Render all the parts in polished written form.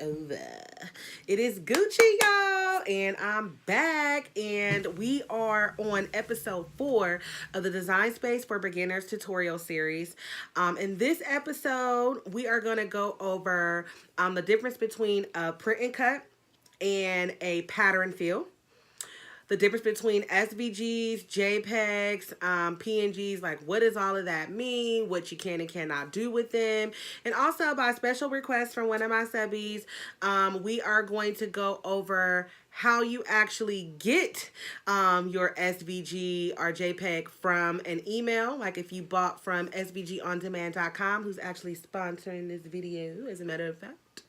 over. It is Gucci, y'all, and I'm back, and we are on episode 4 of the Design Space for Beginners tutorial series. In this episode, we are going to go over the difference between a print and cut and a pattern fill, the difference between SVGs, JPEGs, PNGs, like what does all of that mean, what you can and cannot do with them. And also by special request from one of my subbies, we are going to go over how you actually get your SVG or JPEG from an email, like if you bought from svgondemand.com, who's actually sponsoring this video, as a matter of fact.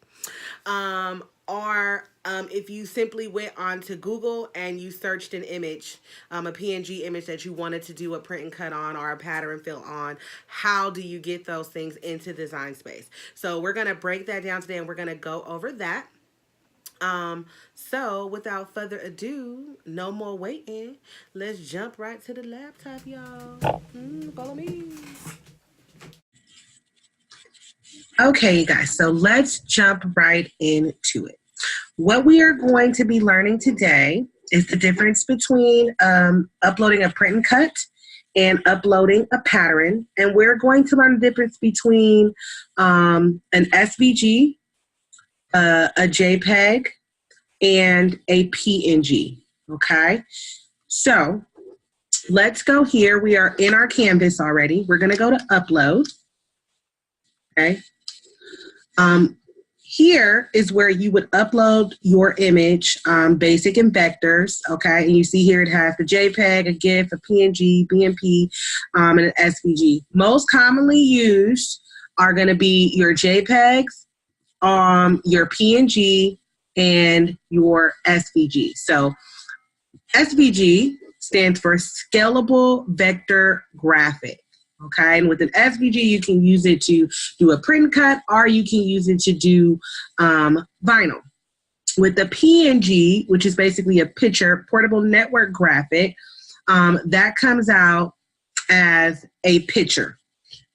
Or if you simply went onto Google and you searched an image, a PNG image that you wanted to do a print and cut on or a pattern fill on, how do you get those things into Design Space? So we're going to break that down today and we're going to go over that. So without further ado, no more waiting. Let's jump right to the laptop, y'all. Follow me. Okay, you guys, so let's jump right into it. What we are going to be learning today is the difference between uploading a print and cut and uploading a pattern. And we're going to learn the difference between an SVG, a JPEG, and a PNG, okay? So let's go here. We are in our canvas already. We're gonna go to upload, okay? Here is where you would upload your image, basic and vectors, okay? And you see here it has the JPEG, a GIF, a PNG, BMP, and an SVG. Most commonly used are gonna be your JPEGs, your PNG, and your SVG. So SVG stands for Scalable Vector Graphic. Okay, and with an SVG, you can use it to do a print cut or you can use it to do vinyl. With the PNG, which is basically a picture, portable network graphic, that comes out as a picture.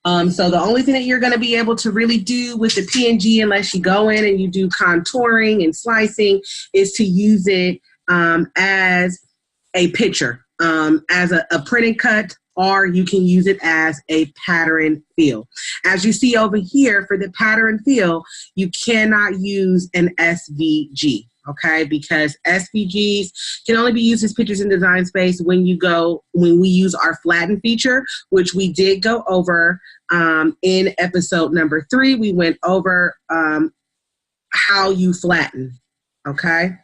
So the only thing that you're going to be able to really do with the PNG, unless you go in and you do contouring and slicing, is to use it as a picture, as a print and cut, or you can use it as a pattern fill. As you see over here, for the pattern fill, you cannot use an SVG, okay? Because SVGs can only be used as pictures in Design Space when we use our Flatten feature, which we did go over in episode number 3. We went over how you flatten, okay?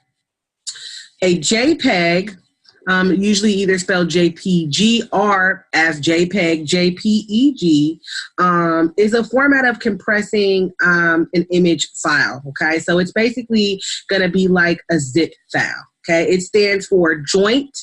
A JPEG, usually either spelled JPG or as JPEG, JPEG, is a format of compressing an image file, okay? So it's basically going to be like a zip file, okay? It stands for Joint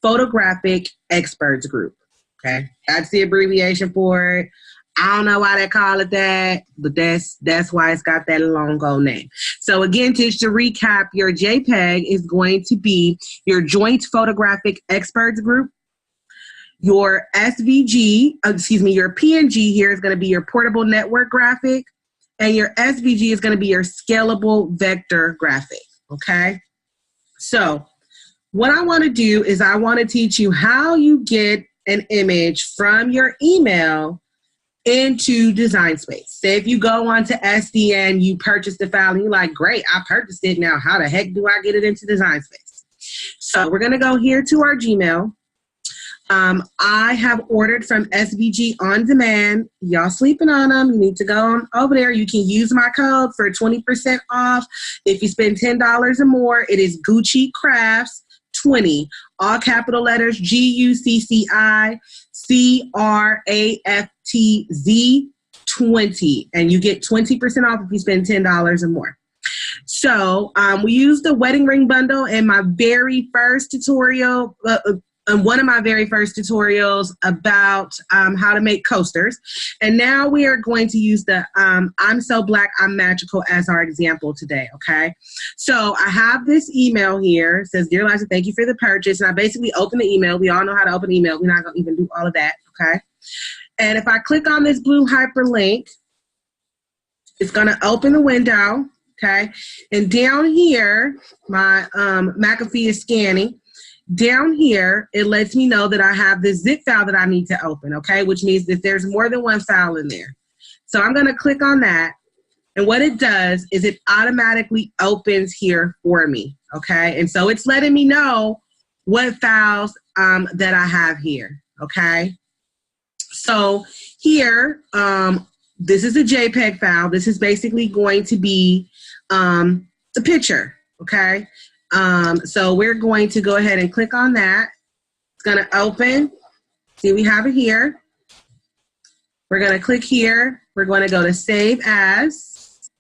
Photographic Experts Group, okay? That's the abbreviation for it. I don't know why they call it that, but that's why it's got that long old name. So again, just to recap, your JPEG is going to be your Joint Photographic Experts Group. Your SVG, your PNG here is going to be your portable network graphic, and your SVG is going to be your scalable vector graphic, okay? So what I want to do is I want to teach you how you get an image from your email into Design Space. Say if you go onto SDN, you purchase the file and you're like, great, I purchased it. Now, how the heck do I get it into Design Space? So we're going to go here to our Gmail. I have ordered from SVG On Demand. Y'all sleeping on them. You need to go on over there. You can use my code for 20% off. If you spend $10 or more, it is Guccicraftz 20, all capital letters, GUCCICRAFTZ 20, and you get 20% off if you spend $10 or more. So we used the wedding ring bundle in my very first tutorial, one of my very first tutorials about how to make coasters. And now we are going to use the I'm So Black, I'm Magical as our example today, okay? So I have this email here. It says, Dear Liza, thank you for the purchase. And I basically open the email. We all know how to open email. We're not going to even do all of that, okay? And if I click on this blue hyperlink, it's going to open the window. okay? And down here, my McAfee is scanning. Down here, it lets me know that I have this zip file that I need to open, okay? Which means that there's more than one file in there. So I'm gonna click on that. And what it does is it automatically opens here for me, okay? And so it's letting me know what files that I have here, okay? So here, this is a JPEG file. This is basically going to be the picture, okay? So we're going to go ahead and click on that. It's gonna open. See, we have it here. We're gonna click here. We're gonna go to Save As.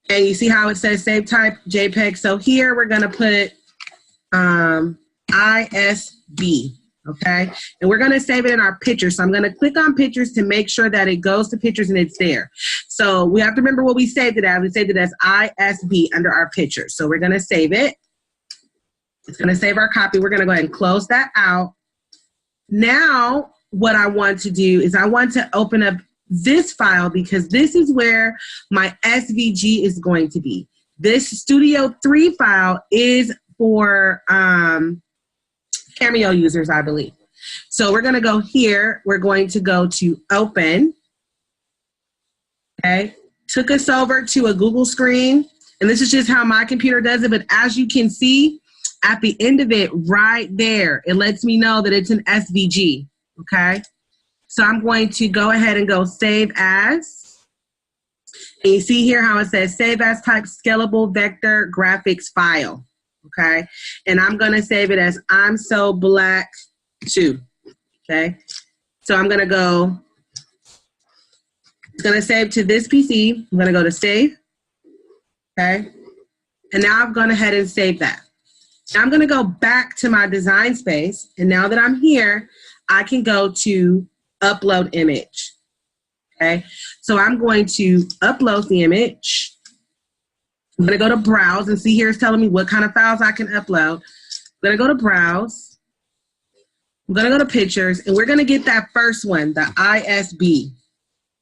And you see how it says Save Type JPEG. So here we're gonna put ISB. Okay, and we're going to save it in our pictures. So I'm going to click on pictures to make sure that it goes to pictures and it's there. So we have to remember what we saved it as. We saved it as ISB under our pictures. So we're going to save it. It's going to save our copy. We're going to go ahead and close that out. Now, what I want to do is I want to open up this file because this is where my SVG is going to be. This Studio 3 file is for Cameo users, I believe. So we're going to go here. We're going to go to Open. Okay. Took us over to a Google screen. And this is just how my computer does it. But as you can see, at the end of it, right there, it lets me know that it's an SVG. Okay. So I'm going to go ahead and go Save As. And you see here how it says Save As Type Scalable Vector Graphics File. Okay, and I'm gonna save it as I'm So Black 2. Okay, so I'm gonna go, it's gonna save to this PC. I'm gonna go to Save. Okay, and now I've gone ahead and saved that. Now I'm gonna go back to my design space, and now that I'm here, I can go to Upload Image. Okay, so I'm going to upload the image. I'm going to go to Browse and see here it's telling me what kind of files I can upload. I'm going to go to Browse. I'm going to go to Pictures, and we're going to get that first one, the ISB.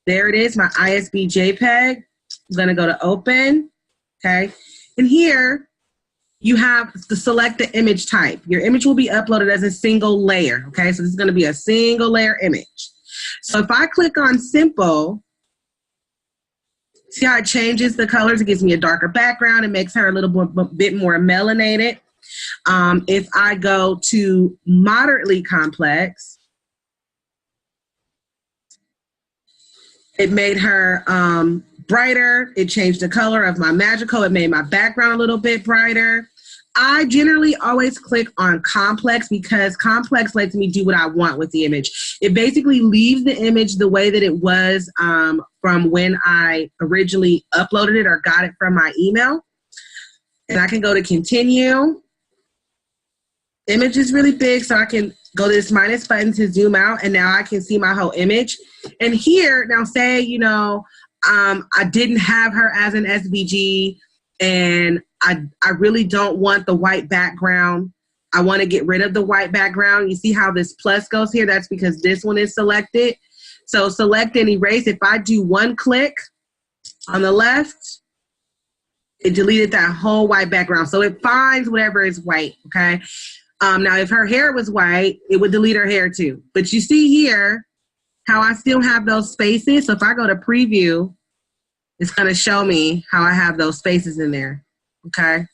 There it is, my ISB JPEG. I'm going to go to Open, okay? And here you have to select the image type. Your image will be uploaded as a single layer, okay? So this is going to be a single layer image. So if I click on Simple, see how it changes the colors? It gives me a darker background. It makes her a little bit more melanated. If I go to moderately complex, it made her brighter. It changed the color of my magical. It made my background a little bit brighter. I generally always click on complex because complex lets me do what I want with the image. It basically leaves the image the way that it was from when I originally uploaded it or got it from my email. And I can go to continue. Image is really big, so I can go to this minus button to zoom out, and now I can see my whole image. And here, now say, you know, I didn't have her as an SVG, and I really don't want the white background. I want to get rid of the white background. You see how this plus goes here? That's because this one is selected. So select and erase. If I do one click on the left, it deleted that whole white background. So it finds whatever is white, okay? Now, if her hair was white, it would delete her hair too. But you see here how I still have those spaces. So if I go to preview, it's going to show me how I have those spaces in there, okay?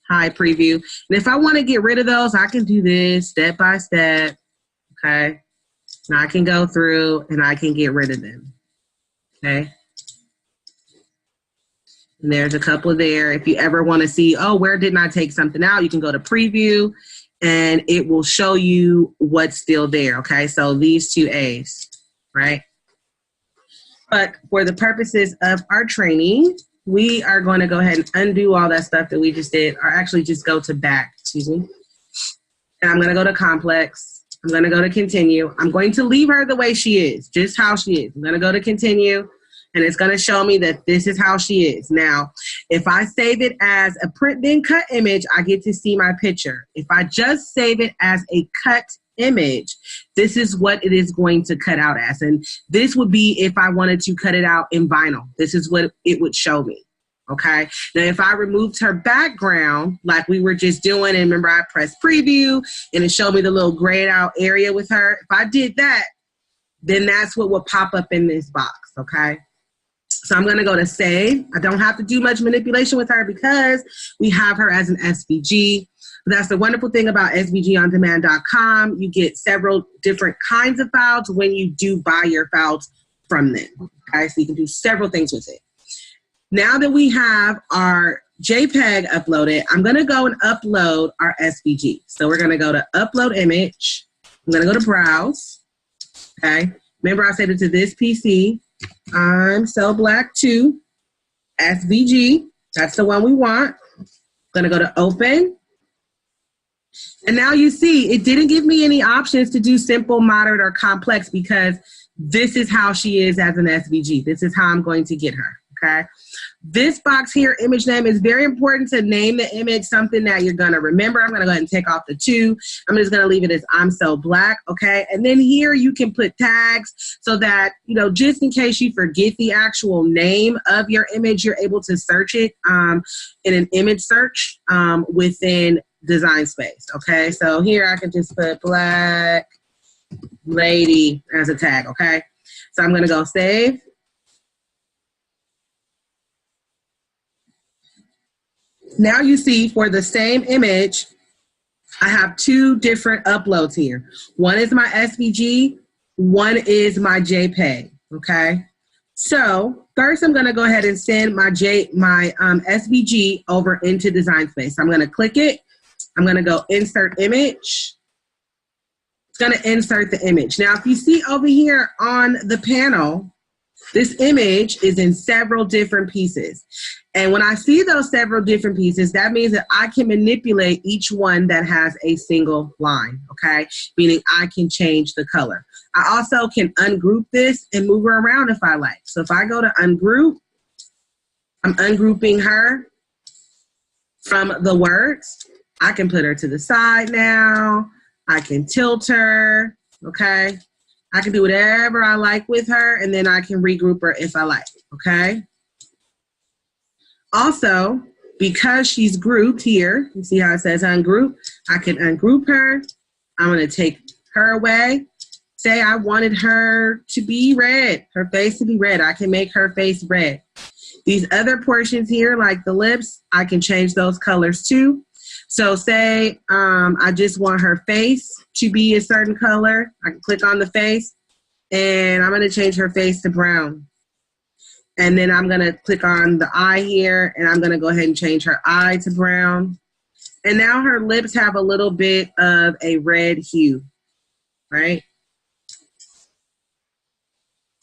Hide preview. And if I want to get rid of those, I can do this step by step, okay? Now I can go through and I can get rid of them, okay? And there's a couple there. If you ever want to see, oh, where didn't I take something out? You can go to preview and it will show you what's still there, okay? So these two A's, right? But for the purposes of our training, we are going to go ahead and undo all that stuff that we just did, or actually just go to back, excuse me. And I'm going to go to complex. I'm going to go to continue. I'm going to leave her the way she is, just how she is. I'm going to go to continue, and it's going to show me that this is how she is. Now, if I save it as a print then cut image, I get to see my picture. If I just save it as a cut image, this is what it is going to cut out as. And this would be if I wanted to cut it out in vinyl. This is what it would show me, Okay. Now, if I removed her background, like we were just doing, and remember I pressed preview and it showed me the little grayed out area with her. If I did that, then that's what would pop up in this box. Okay. So I'm going to go to save. I don't have to do much manipulation with her because we have her as an SVG. That's the wonderful thing about svgondemand.com. You get several different kinds of files when you do buy your files from them. Okay, so you can do several things with it. Now that we have our JPEG uploaded, I'm going to go and upload our SVG. So we're going to go to upload image. I'm going to go to browse. Okay, remember I said it to this PC. I'm so black 2 SVG. That's the one we want. Going to go to open. And now you see it didn't give me any options to do simple, moderate, or complex because this is how she is as an SVG. This is how I'm going to get her. Okay. This box here, image name, is very important to name the image something that you're going to remember. I'm going to go ahead and take off the 2. I'm just going to leave it as I'm so black. Okay. And then here you can put tags so that, you know, just in case you forget the actual name of your image, you're able to search it in an image search within Design Space. Okay. So here I can just put black lady as a tag. Okay. So I'm going to go save. Now you see for the same image, I have 2 different uploads here. One is my SVG, one is my JPEG, okay? So first I'm gonna go ahead and send my SVG over into Design Space. I'm gonna click it, I'm gonna go insert image. It's gonna insert the image. Now if you see over here on the panel, this image is in several different pieces. And when I see those several different pieces, that means that I can manipulate each one that has a single line, okay? Meaning I can change the color. I also can ungroup this and move her around if I like. So if I go to ungroup, I'm ungrouping her from the words. I can put her to the side now. I can tilt her, okay? I can do whatever I like with her, and then I can regroup her if I like, okay? Also, because she's grouped here, you see how it says ungroup, I can ungroup her. I'm gonna take her away. Say I wanted her to be red, her face to be red. I can make her face red. These other portions here, like the lips, I can change those colors too. So say I just want her face to be a certain color. I can click on the face and I'm gonna change her face to brown. And then I'm gonna click on the eye here and I'm gonna go ahead and change her eye to brown. And now her lips have a little bit of a red hue, right?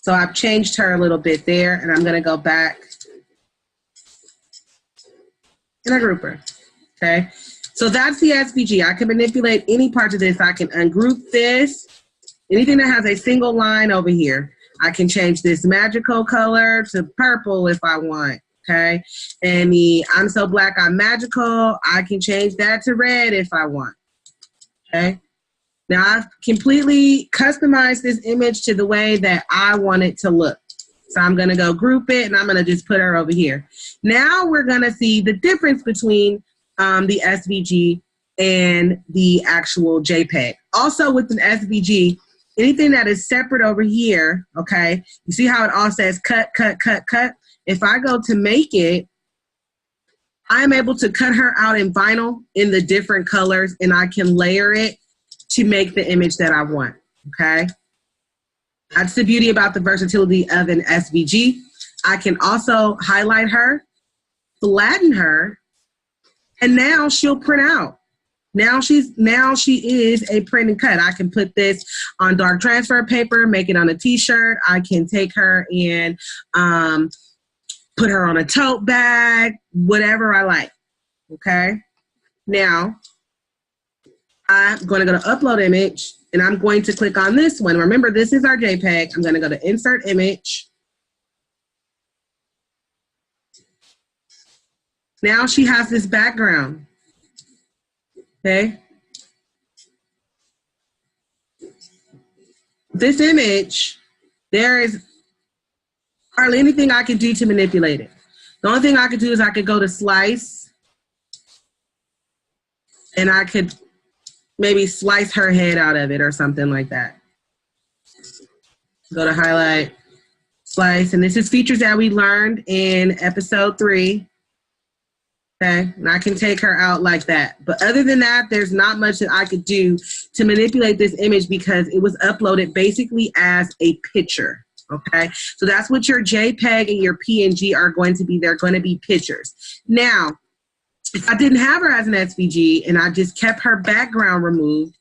So I've changed her a little bit there and I'm gonna go back and I group her, okay? So that's the SVG. I can manipulate any parts of this. I can ungroup this. Anything that has a single line over here. I can change this magical color to purple if I want, okay? And the I'm so black, I'm magical, I can change that to red if I want, okay? Now I've completely customized this image to the way that I want it to look. So I'm gonna go group it and I'm gonna just put her over here. Now we're gonna see the difference between the SVG and the actual JPEG. Also with an SVG, anything that is separate over here, okay, you see how it all says cut, cut, cut, cut? If I go to make it, I'm able to cut her out in vinyl in the different colors and I can layer it to make the image that I want, okay? That's the beauty about the versatility of an SVG. I can also highlight her, flatten her, and now she'll print out. Now she is a print and cut. I can put this on dark transfer paper, make it on a t-shirt. I can take her and put her on a tote bag, whatever I like, okay? Now, I'm gonna go to upload image and I'm going to click on this one. Remember, this is our JPEG. I'm gonna go to insert image. Now she has this background. Okay. This image, there is hardly anything I can do to manipulate it. The only thing I could do is I could go to slice, and I could maybe slice her head out of it or something like that. Go to highlight, slice, and this is features that we learned in episode 3. Okay, and I can take her out like that. But other than that, there's not much that I could do to manipulate this image because it was uploaded basically as a picture. Okay, so that's what your JPEG and your PNG are going to be. They're going to be pictures. Now, if I didn't have her as an SVG and I just kept her background removed,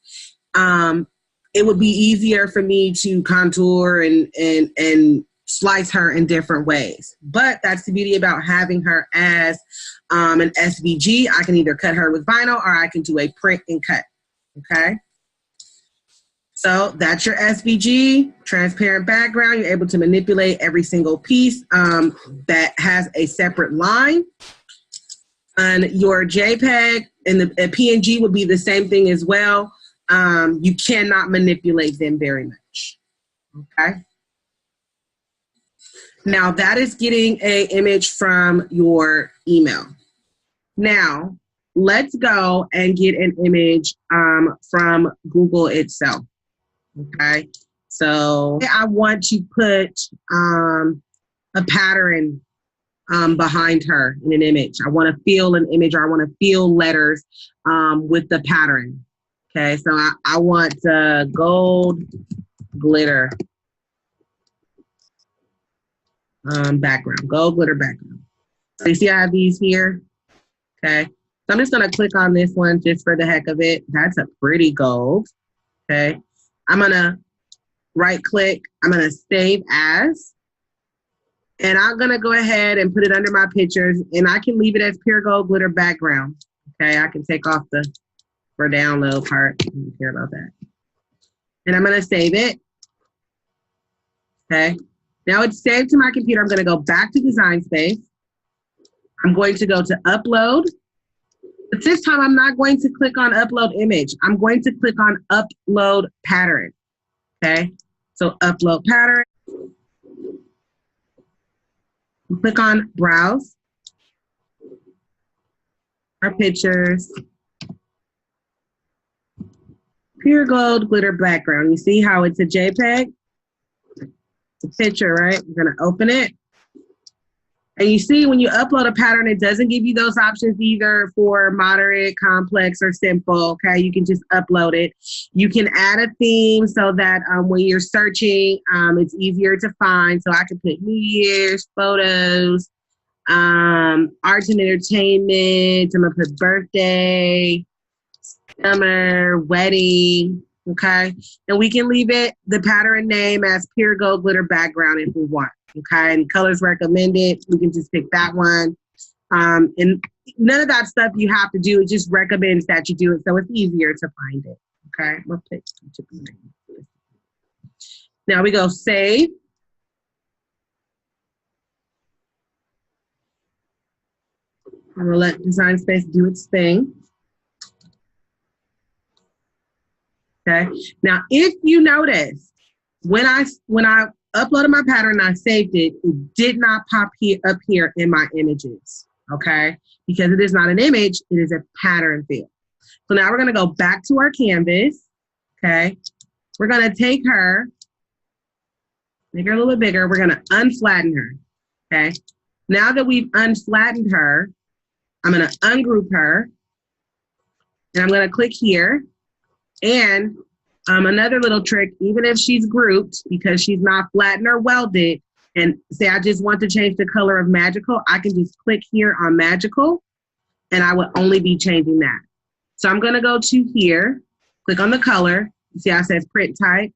it would be easier for me to contour and slice her in different ways. But that's the beauty about having her as an SVG. I can either cut her with vinyl or I can do a print and cut. Okay. So that's your SVG, transparent background. You're able to manipulate every single piece that has a separate line. And your JPEG and the PNG would be the same thing as well. You cannot manipulate them very much. Okay. Now that is getting an image from your email. Now let's go and get an image from Google itself. Okay. So I want to put a pattern behind her in an image. I want to feel an image, or I want to feel letters with the pattern. Okay. So I want gold glitter background, gold glitter background. So you see I have these here. Okay. So I'm just going to click on this one just for the heck of it. That's a pretty gold. Okay. I'm going to right click. I'm going to save as. And I'm going to go ahead and put it under my pictures. And I can leave it as pure gold glitter background. Okay. I can take off the for download part. I don't care about that. And I'm going to save it. Okay. Now it's saved to my computer. I'm going to go back to Design Space. I'm going to go to Upload. But this time I'm not going to click on Upload Image. I'm going to click on Upload Pattern. Okay. So Upload Pattern. Click on Browse. Our pictures. Pure gold glitter background. You see how it's a JPEG? It's a picture, right? We're going to open it. And you see when you upload a pattern, it doesn't give you those options either for moderate, complex, or simple. Okay, you can just upload it. You can add a theme so that when you're searching, it's easier to find. So I can put New Year's, photos, arts and entertainment. I'm going to put birthday, summer, wedding. Okay, and we can leave it the pattern name as pure gold glitter background if we want. Okay, and colors recommended, we can just pick that one. And none of that stuff you have to do. It just recommends that you do it, so it's easier to find it. Okay, we'll pick. Now we go save. I'm gonna let Design Space do its thing. Okay. Now, if you notice, when I uploaded my pattern and I saved it, it did not pop up here in my images. Okay. Because it is not an image, it is a pattern field. So now we're going to go back to our canvas. Okay. We're going to take her, make her a little bit bigger. We're going to unflatten her. Okay. Now that we've unflattened her, I'm going to ungroup her. And I'm going to click here. And another little trick, even if she's grouped because she's not flattened or welded, and say I just want to change the color of magical, I can just click here on magical and I would only be changing that. So I'm going to go to here, click on the color. You see how it says print type.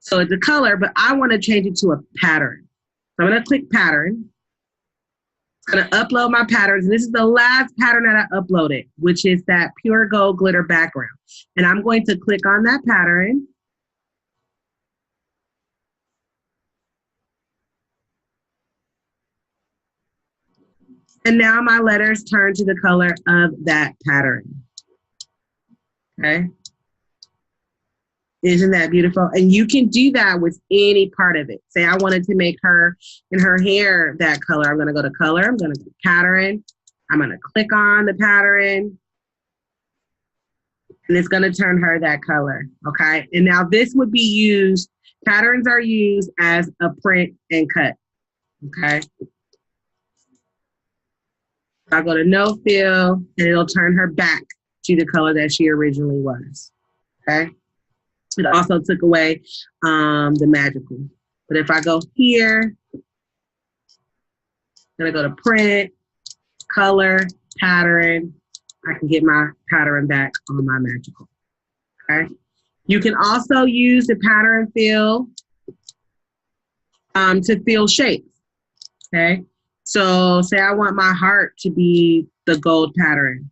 So it's a color, but I want to change it to a pattern. So I'm going to click pattern. I'm going to upload my patterns. And this is the last pattern that I uploaded, which is that pure gold glitter background. And I'm going to click on that pattern. And now my letters turn to the color of that pattern. Okay. Isn't that beautiful? And you can do that with any part of it. Say I wanted to make her and her hair that color. I'm going to go to color. I'm going to go to pattern. I'm going to click on the pattern. And it's going to turn her that color. Okay. And now this would be used, patterns are used as a print and cut. Okay. I'll go to no fill and it'll turn her back to the color that she originally was. Okay. It also took away the magical. But if I go here, I'm gonna go to print, color, pattern. I can get my pattern back on my magical. Okay. You can also use the pattern fill to fill shapes. Okay. So say I want my heart to be the gold pattern.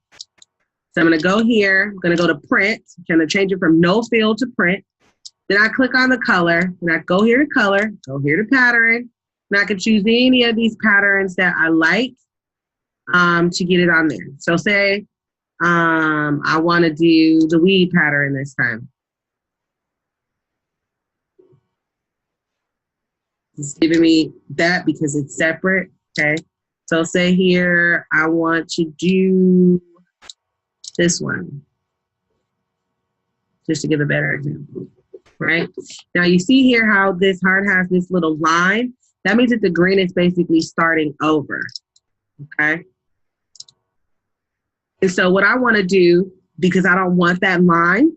So I'm going to go here. I'm going to go to print. I'm going to change it from no fill to print. Then I click on the color. And I go here to color, go here to pattern. And I can choose any of these patterns that I like to get it on there. So say I want to do the weed pattern this time. It's giving me that because it's separate. Okay. So say here, I want to do this one, just to give a better example, right? Now you see here how this heart has this little line. That means that the green is basically starting over, okay? And so what I want to do, because I don't want that line,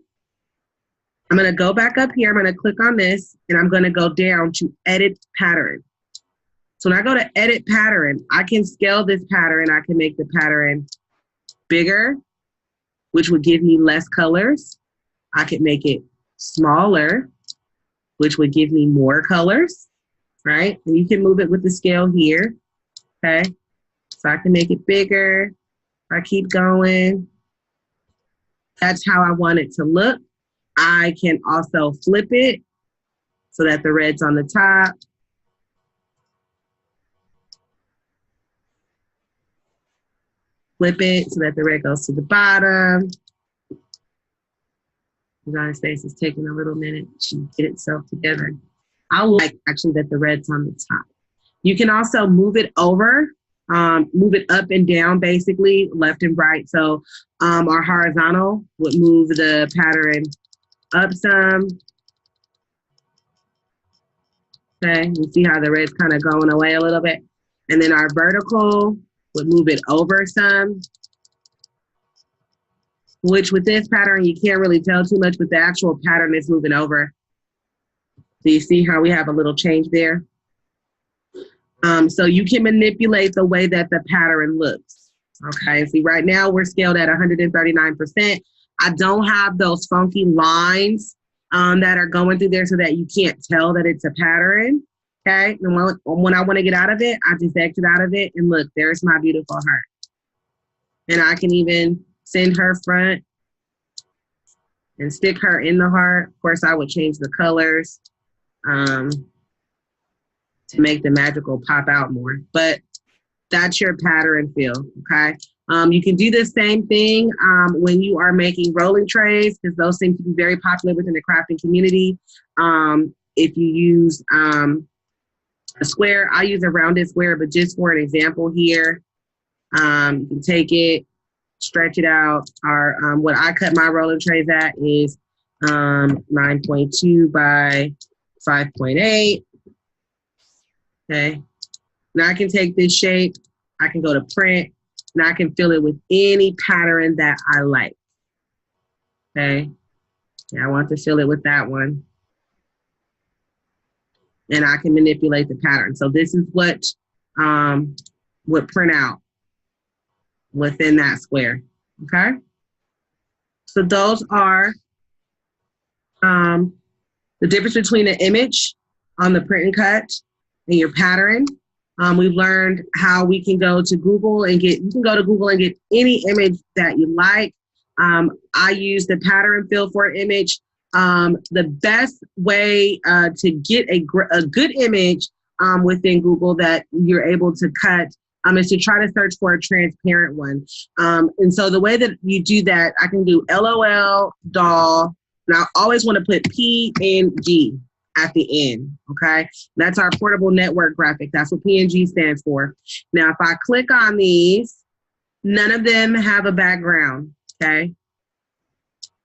I'm going to go back up here. I'm going to click on this, and I'm going to go down to edit pattern. So when I go to edit pattern, I can scale this pattern. I can make the pattern bigger, which would give me less colors. I could make it smaller, which would give me more colors, right? And you can move it with the scale here, okay? So I can make it bigger. I keep going. That's how I want it to look. I can also flip it so that the red's on the top. Flip it so that the red goes to the bottom. Design Space is taking a little minute to get itself together. I like actually that the red's on the top. You can also move it over, move it up and down, basically left and right. So our horizontal would move the pattern up some. Okay, you see how the red's kind of going away a little bit. And then our vertical would move it over some, which with this pattern, you can't really tell too much, but the actual pattern is moving over. So you see how we have a little change there? So you can manipulate the way that the pattern looks. Okay, see right now we're scaled at 139%. I don't have those funky lines that are going through there so that you can't tell that it's a pattern. Okay, and when I want to get out of it, I just exit out of it and look, there's my beautiful heart. And I can even send her front and stick her in the heart. Of course, I would change the colors to make the magical pop out more, but that's your pattern fill, okay? You can do the same thing when you are making rolling trays, because those seem to be very popular within the crafting community. If you use a square, I use a rounded square, but just for an example here, you can take it, stretch it out. Our what I cut my rolling trays at is 9.2 by 5.8. Okay. Now I can take this shape, I can go to print, and I can fill it with any pattern that I like. Okay. Yeah, I want to fill it with that one. And I can manipulate the pattern. So this is what would print out within that square, okay? So those are the difference between an image on the print and cut and your pattern. We've learned how we can go to Google and you can go to Google and get any image that you like. I use the pattern fill for an image. The best way to get a good image within Google that you're able to cut is to try to search for a transparent one. And so the way that you do that, I can do LOL, doll, And I always want to put PNG at the end, okay? That's our portable network graphic. That's what PNG stands for. Now, if I click on these, none of them have a background, okay?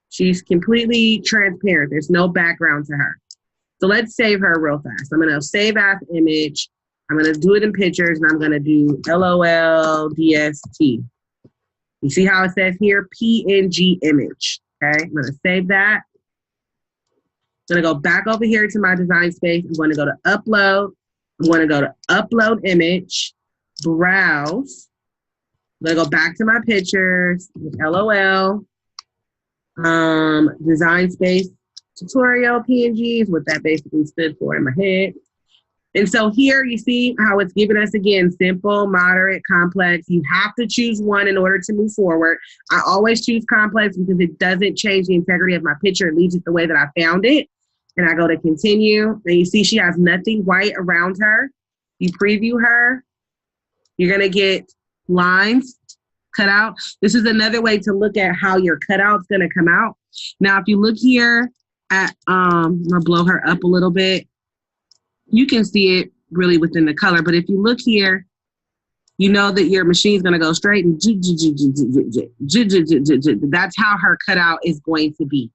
She's completely transparent. There's no background to her. So let's save her real fast. I'm gonna save as image. I'm gonna do it in pictures, and I'm gonna do LOL DST. You see how it says here, PNG image, okay? I'm gonna save that. I'm gonna go back over here to my design space. I'm gonna go to upload. I'm gonna go to upload image, browse. I'm gonna go back to my pictures, LOL, design space, tutorial PNG is what that basically stood for in my head. And so here you see how it's giving us again, simple, moderate, complex. You have to choose one in order to move forward. I always choose complex because it doesn't change the integrity of my picture. It leaves it the way that I found it. And I go to continue. And you see she has nothing white around her. You preview her. You're gonna get lines cut out. This is another way to look at how your cutout's gonna come out. Now, if you look here at, I'm gonna blow her up a little bit. You can see it really within the color, but if you look here, you know that your machine's gonna go straight and that's how her cutout is going to be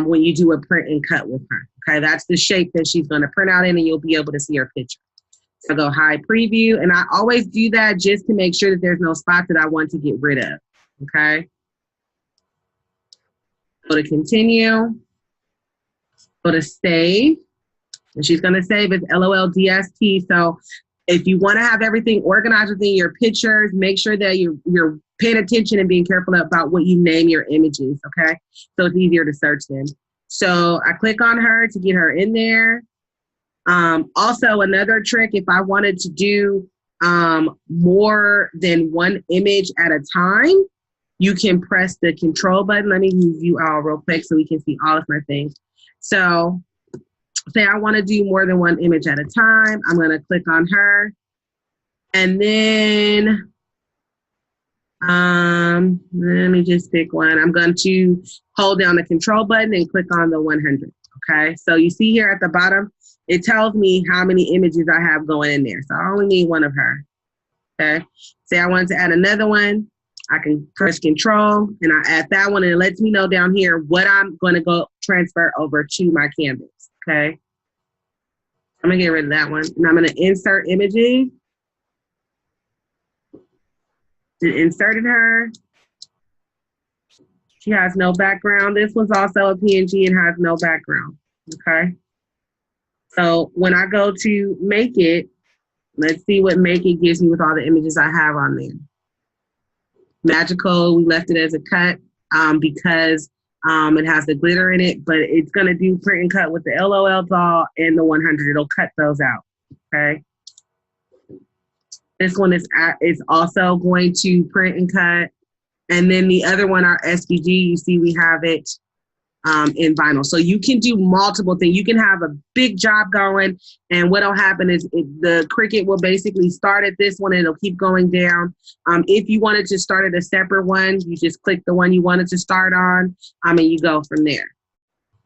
when you do a print and cut with her. Okay, that's the shape that she's gonna print out in, and you'll be able to see her picture. So go high preview, and I always do that just to make sure that there's no spots that I want to get rid of, okay? Go to continue, go to save, and she's gonna save as LOL DST. So if you wanna have everything organized within your pictures, make sure that you're paying attention and being careful about what you name your images, okay? So it's easier to search them. So I click on her to get her in there. Also, another trick, if I wanted to do more than one image at a time, you can press the control button. Let me move you all real quick so we can see all of my things. So say I want to do more than one image at a time. I'm going to click on her. And then let me just pick one. I'm going to hold down the control button and click on the 100. Okay, so you see here at the bottom, it tells me how many images I have going in there. So I only need one of her. Okay, say I wanted to add another one. I can press control and I add that one, and it lets me know down here what I'm going to go transfer over to my canvas. Okay, I'm going to get rid of that one, and I'm going to insert images. It inserted her. She has no background. This one's also a PNG and has no background. Okay. So when I go to make it, let's see what make it gives me with all the images I have on there. Magical, we left it as a cut because it has the glitter in it, but it's going to do print and cut with the LOL doll and the 100. It'll cut those out. Okay. This one is also going to print and cut. And then the other one, our SVG, you see we have it in vinyl. So you can do multiple things. You can have a big job going, and what'll happen is the Cricut will basically start at this one and it'll keep going down. If you wanted to start at a separate one, you just click the one you wanted to start on, and you go from there.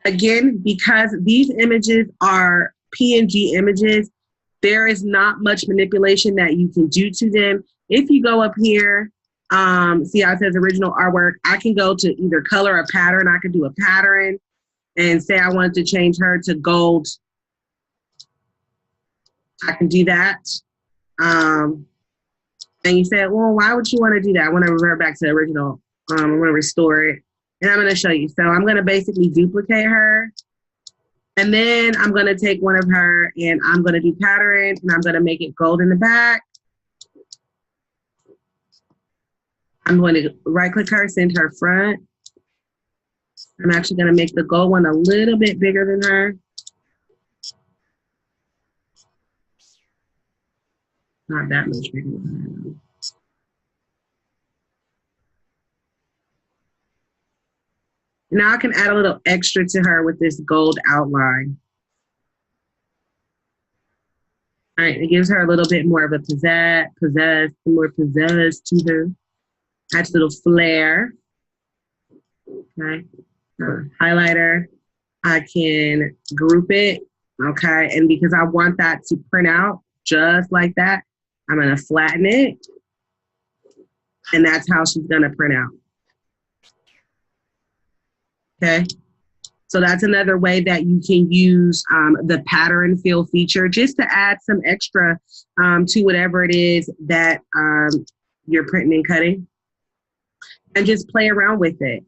Again, because these images are PNG images, there is not much manipulation that you can do to them. If you go up here, see how it says original artwork, I can go to either color or pattern. I could do a pattern and say I wanted to change her to gold. I can do that. And you said, well, why would you want to do that? I want to revert back to the original. I'm going to restore it. And I'm going to show you. So I'm going to basically duplicate her. And then I'm going to take one of her and I'm going to do pattern and I'm going to make it gold in the back. I'm going to right click her, send her front. I'm actually going to make the gold one a little bit bigger than her. Not that much bigger than her. Now I can add a little extra to her with this gold outline. All right, it gives her a little bit more of a more pizzazz to her. Adds a little flair. Okay. highlighter. I can group it, okay? And because I want that to print out just like that, I'm gonna flatten it, and that's how she's gonna print out, okay? So that's another way that you can use the pattern fill feature just to add some extra to whatever it is that you're printing and cutting, and just play around with it.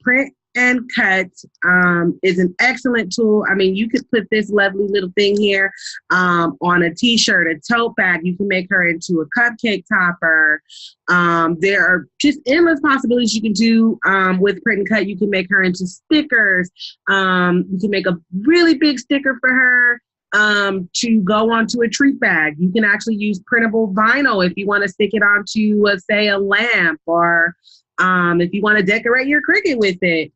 Print and cut is an excellent tool. I mean, you could put this lovely little thing here on a t-shirt, a tote bag. You can make her into a cupcake topper. There are just endless possibilities you can do with print and cut. You can make her into stickers. You can make a really big sticker for her to go onto a treat bag. You can actually use printable vinyl if you want to stick it onto, say, a lamp, or if you want to decorate your Cricut with it,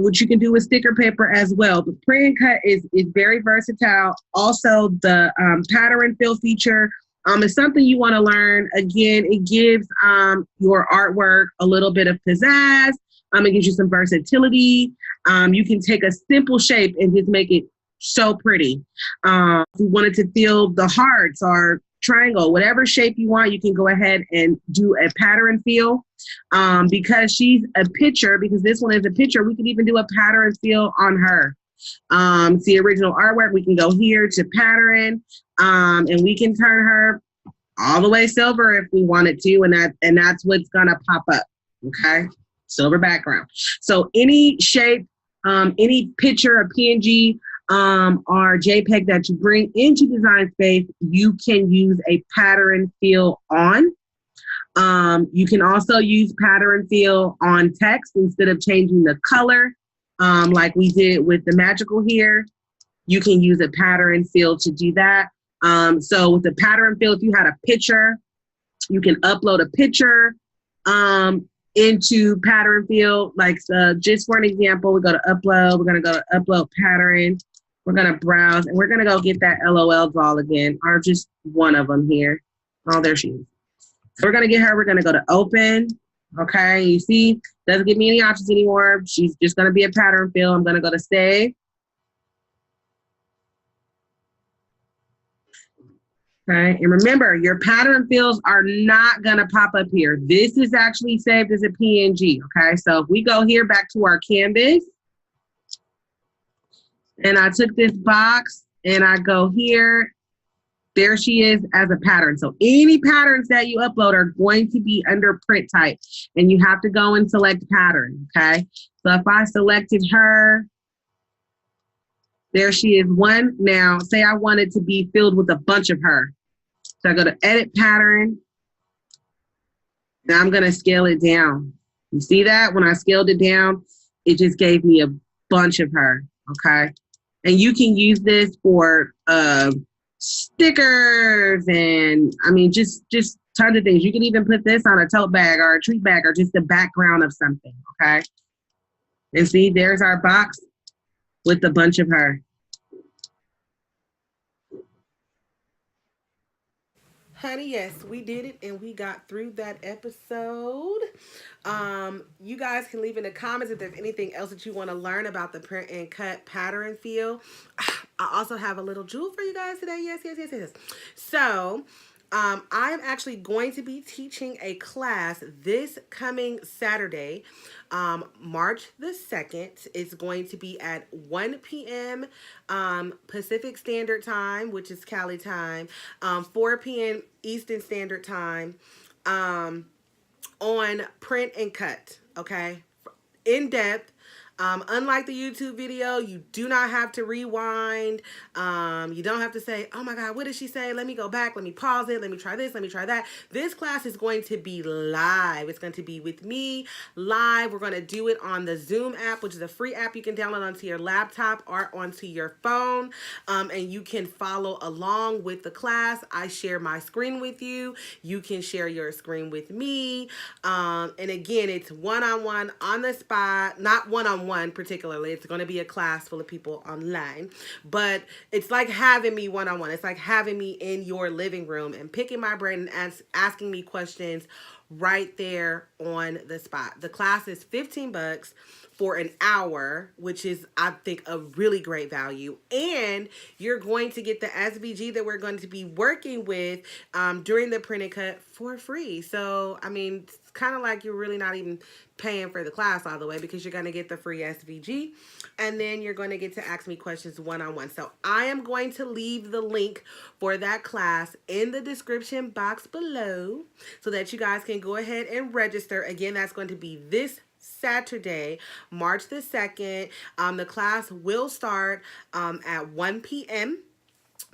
which you can do with sticker paper as well. The print and cut is very versatile. Also, the pattern and fill feature is something you want to learn. Again, it gives your artwork a little bit of pizzazz. It gives you some versatility. You can take a simple shape and just make it so pretty. If you wanted to fill the hearts or triangle, whatever shape you want, you can go ahead and do a pattern fill. Because she's a picture, because this one is a picture, we can even do a pattern fill on her. See original artwork, we can go here to pattern, and we can turn her all the way silver if we wanted to, and that's what's gonna pop up. Okay, silver background. So any shape, any picture or PNG or JPEG that you bring into Design Space, you can use a pattern fill on. You can also use pattern fill on text instead of changing the color, like we did with the magical here. You can use a pattern fill to do that. So with the pattern fill, if you had a picture, you can upload a picture into pattern fill. Like just for an example, we go to upload. We're gonna go to upload pattern. We're gonna browse, and we're gonna go get that LOL doll again, or just one of them here. Oh, there she is. So we're gonna get her. We're gonna go to open. Okay, you see, doesn't give me any options anymore. She's just gonna be a pattern fill. I'm gonna go to save. Okay, and remember, your pattern fills are not gonna pop up here. This is actually saved as a PNG. Okay, so if we go here back to our canvas, and I took this box and I go here, there she is as a pattern. So any patterns that you upload are going to be under print type, and you have to go and select pattern, okay? So if I selected her, there she is, one. Now, say I want it to be filled with a bunch of her. So I go to edit pattern, and I'm gonna scale it down. You see that? When I scaled it down, it just gave me a bunch of her, okay? And you can use this for stickers, and I mean, just tons of things. You can even put this on a tote bag or a treat bag or just the background of something, okay? And see, there's our box with a bunch of her. Honey, yes, we did it and we got through that episode. You guys can leave in the comments if there's anything else that you want to learn about the print and cut pattern feel. I also have a little jewel for you guys today. Yes, yes, yes, yes. So, I'm actually going to be teaching a class this coming Saturday, March the 2nd. It's going to be at 1 p.m. Pacific Standard Time, which is Cali time, 4 p.m. Eastern Standard Time, on print and cut, okay? In depth. Unlike the YouTube video, you do not have to rewind. You don't have to say, oh my God, what did she say? Let me go back. Let me pause it. Let me try this. Let me try that. This class is going to be live. It's going to be with me live. We're going to do it on the Zoom app, which is a free app you can download onto your laptop or onto your phone. And you can follow along with the class. I share my screen with you. You can share your screen with me. And again, it's one-on-one on the spot, not one-on-one particularly. It's going to be a class full of people online, but it's like having me one-on-one. It's like having me in your living room and picking my brain and asking me questions right there on the spot. The class is $15 for an hour, which is, I think, a really great value. And you're going to get the SVG that we're going to be working with during the print and cut for free. So, I mean, it's kind of like you're really not even paying for the class all the way, because you're going to get the free SVG, and then you're going to get to ask me questions one-on-one. So I am going to leave the link for that class in the description box below so that you guys can go ahead and register. Again, that's going to be this Saturday, March the 2nd. The class will start at 1 p.m.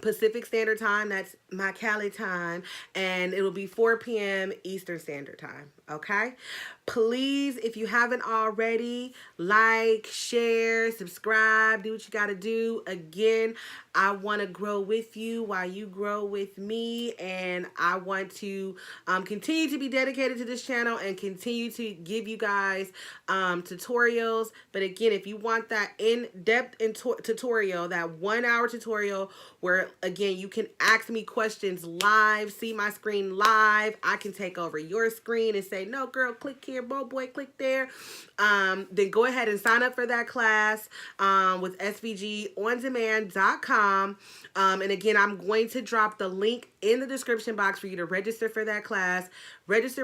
Pacific Standard Time. That's my Cali time. And it will be 4 p.m. Eastern Standard Time. Okay? Please, if you haven't already, like, share, subscribe, do what you got to do. Again, I want to grow with you while you grow with me. And I want to continue to be dedicated to this channel and continue to give you guys tutorials. But again, if you want that in-depth tutorial, that 1 hour tutorial where, again, you can ask me questions live, see my screen live. I can take over your screen and say, no, girl, click here, boy, click there. Then go ahead and sign up for that class with svgondemand.com. And again, I'm going to drop the link in the description box for you to register for that class. Register,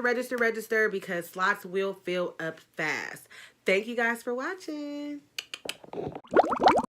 because slots will fill up fast. Thank you guys for watching.